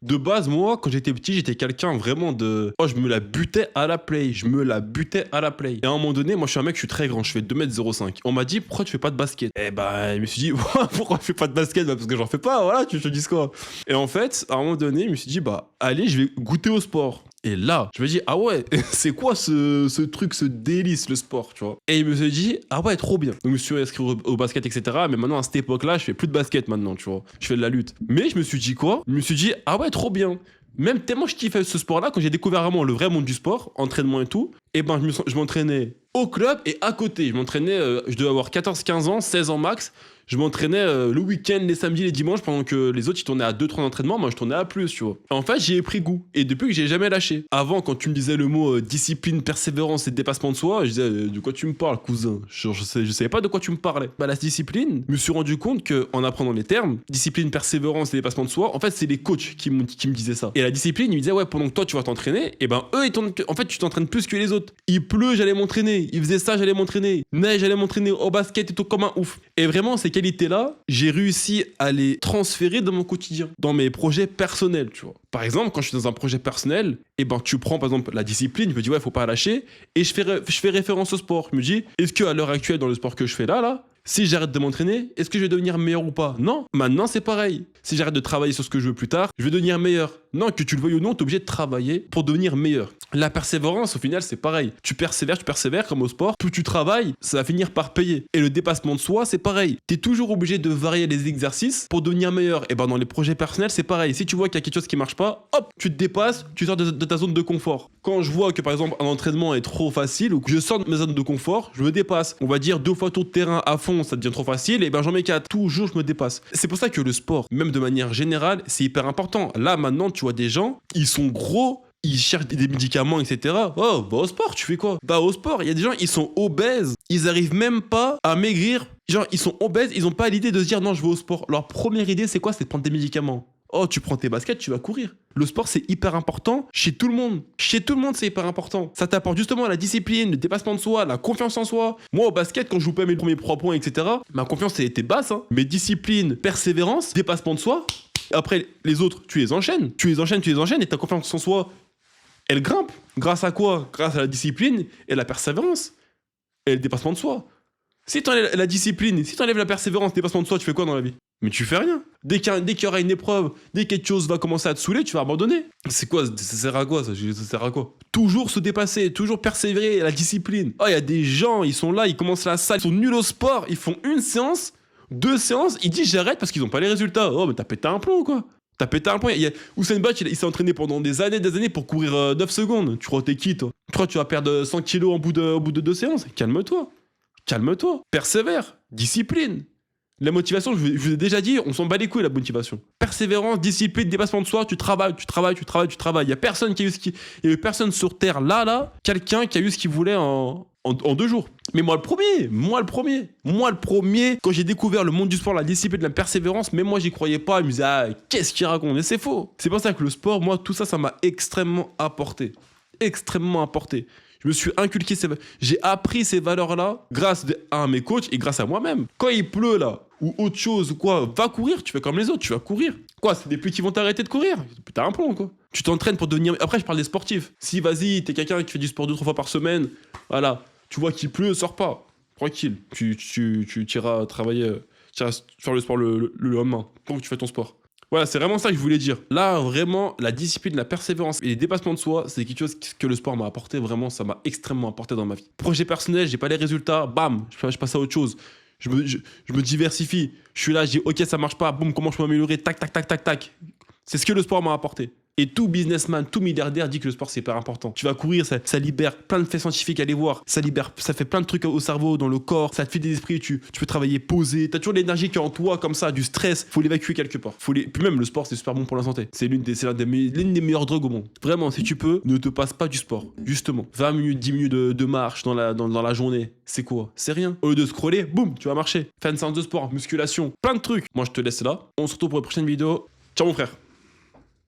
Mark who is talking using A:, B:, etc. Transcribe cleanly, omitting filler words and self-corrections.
A: De base, moi, quand j'étais petit, j'étais quelqu'un vraiment de... Oh, je me la butais à la play. Je me la butais à la play. Et à un moment donné, moi, je suis un mec, je suis très grand. Je fais 2,05 m. On m'a dit, pourquoi tu fais pas de basket? Eh ben, je me suis dit, pourquoi je fais pas de basket? Bah, parce que j'en fais pas, voilà, tu te dis quoi? Et en fait, à un moment donné, je me suis dit, bah, allez, je vais goûter au sport. Et là, je me dis, ah ouais, c'est quoi ce truc, ce délice, le sport, tu vois? Et il me suis dit, ah ouais, trop bien. Donc, je me suis inscrit au basket, etc. Mais maintenant, à cette époque-là, je fais plus de basket maintenant, tu vois. Je fais de la lutte. Mais je me suis dit quoi? Je me suis dit, ah ouais, trop bien. Même tellement je kiffais ce sport-là, quand j'ai découvert vraiment le vrai monde du sport, entraînement et tout, et ben je m'entraînais au club et à côté. Je m'entraînais, je devais avoir 14-15 ans, 16 ans max. Je m'entraînais le week-end, les samedis, les dimanches, pendant que les autres ils tournaient à 2-3 entraînements, moi je tournais à plus, tu vois. En fait, j'y ai pris goût. Et depuis que j'ai jamais lâché. Avant, quand tu me disais le mot discipline, persévérance et dépassement de soi, je disais de quoi tu me parles, cousin? Je savais pas de quoi tu me parlais. Bah, la discipline, je me suis rendu compte qu'en apprenant les termes, discipline, persévérance et dépassement de soi, en fait, c'est les coachs qui me disaient ça. Et la discipline, ils me disaient, ouais, pendant que toi tu vas t'entraîner, et ben eux, en fait, tu t'entraînes plus que les autres. Il pleut, j'allais m'entraîner. Il faisait ça, j'allais m'entraîner. Neige, j'allais m'entraîner au basket et tout comme un ouf. Et vraiment, ces qualités-là, j'ai réussi à les transférer dans mon quotidien, dans mes projets personnels, tu vois. Par exemple, quand je suis dans un projet personnel, et ben tu prends par exemple la discipline, je me dis ouais, faut pas lâcher, et je fais référence au sport. Je me dis, est-ce que à l'heure actuelle dans le sport que je fais là, si j'arrête de m'entraîner, est-ce que je vais devenir meilleur ou pas? Non, maintenant c'est pareil. Si j'arrête de travailler sur ce que je veux plus tard, je vais devenir meilleur. Non, que tu le veuilles ou non, tu es obligé de travailler pour devenir meilleur. La persévérance, au final, c'est pareil. Tu persévères comme au sport. Plus tu travailles, ça va finir par payer. Et le dépassement de soi, c'est pareil. Tu es toujours obligé de varier les exercices pour devenir meilleur. Et ben dans les projets personnels, c'est pareil. Si tu vois qu'il y a quelque chose qui marche pas, hop, tu te dépasses, tu sors de ta zone de confort. Quand je vois que par exemple un entraînement est trop facile ou que je sors de ma zone de confort, je me dépasse. On va dire 2 fois tour de terrain à fond, ça devient trop facile, et ben j'en mets 4. Toujours je me dépasse. C'est pour ça que le sport, même de manière générale, c'est hyper important. Là maintenant, tu vois des gens, ils sont gros, ils cherchent des médicaments, etc. Oh, va au sport, tu fais quoi? Va au sport. Il y a des gens, ils sont obèses, ils arrivent même pas à maigrir. Genre, ils sont obèses, ils ont pas l'idée de se dire non, je vais au sport. Leur première idée, c'est quoi? C'est de prendre des médicaments. Oh, tu prends tes baskets, tu vas courir. Le sport, c'est hyper important chez tout le monde. Chez tout le monde, c'est hyper important. Ça t'apporte justement la discipline, le dépassement de soi, la confiance en soi. Moi, au basket, quand je jouais pas mes premiers 3 points, etc., ma confiance, elle était basse. Hein. Mais discipline, persévérance, dépassement de soi. Après, les autres, tu les enchaînes. Et ta confiance en soi, elle grimpe. Grâce à quoi? Grâce à la discipline et la persévérance. Et le dépassement de soi. Si t'enlèves la discipline, si t'enlèves la persévérance, le dépassement de soi, tu fais quoi dans la vie? Mais tu fais rien. Dès qu'il y aura une épreuve, dès que quelque chose va commencer à te saouler, tu vas abandonner. C'est quoi? Ça sert à quoi ça? Ça sert à quoi? Toujours se dépasser, toujours persévérer, la discipline. Oh, il y a des gens, ils sont là, ils commencent la salle, ils sont nuls au sport, ils font une séance, 2 séances, ils disent j'arrête parce qu'ils n'ont pas les résultats. Oh, mais t'as pété un plomb quoi. T'as pété un plomb. Usain Bolt, il s'est entraîné pendant des années pour courir 9 secondes. Tu crois que t'es qui toi? Tu crois que tu vas perdre 100 kilos au bout de 2 séances? Calme-toi. Calme-toi. Persévère. Discipline. La motivation, je vous ai déjà dit, on s'en bat les couilles la motivation. Persévérance, discipline, dépassement de soi, tu travailles. Il y a personne qui a eu il y a eu personne sur terre là, quelqu'un qui a eu ce qu'il voulait en 2 jours. Mais moi le premier, quand j'ai découvert le monde du sport, la discipline, la persévérance, même moi j'y croyais pas, je me disais, ah, qu'est-ce qu'il raconte? Mais c'est faux. C'est pour ça que le sport, moi, tout ça, ça m'a extrêmement apporté. Extrêmement apporté. Je me suis inculqué j'ai appris ces valeurs-là grâce à mes coachs et grâce à moi-même. Quand il pleut là, ou autre chose, quoi, va courir, tu fais comme les autres, tu vas courir. Quoi, c'est des pluies qui vont t'arrêter de courir? T'as un plomb, quoi. Tu t'entraînes pour devenir... Après, je parle des sportifs. Si, vas-y, t'es quelqu'un qui fait du sport 2-3 fois par semaine, voilà, tu vois qu'il pleut, sors pas. Tranquille. Tu iras travailler, tu iras faire le sport le lendemain, tant que tu fais ton sport. Voilà, c'est vraiment ça que je voulais dire. Là, vraiment, la discipline, la persévérance et les dépassements de soi, c'est quelque chose que le sport m'a apporté. Vraiment, ça m'a extrêmement apporté dans ma vie. Projet personnel, j'ai pas les résultats, bam, je passe à autre chose. Je me diversifie. Je suis là, je dis, ok, ça marche pas, boum, comment je peux m'améliorer? Tac, tac, tac, tac, tac. C'est ce que le sport m'a apporté. Et tout businessman, tout milliardaire dit que le sport c'est hyper important. Tu vas courir, ça libère plein de faits scientifiques à aller voir. Ça fait plein de trucs au cerveau, dans le corps. Ça te fait des esprits, tu peux travailler posé. T'as toujours l'énergie qui est en toi comme ça, du stress. Faut l'évacuer quelque part. Puis même le sport c'est super bon pour la santé. C'est l'une des meilleures drogues au monde. Vraiment, si tu peux, ne te passe pas du sport. Justement, 20 minutes, 10 minutes de marche dans la journée. C'est quoi? C'est rien. Au lieu de scroller, boum, tu vas marcher. Fais une séance de sport, musculation, plein de trucs. Moi je te laisse là. On se retrouve pour une prochaine vidéo. Ciao mon frère.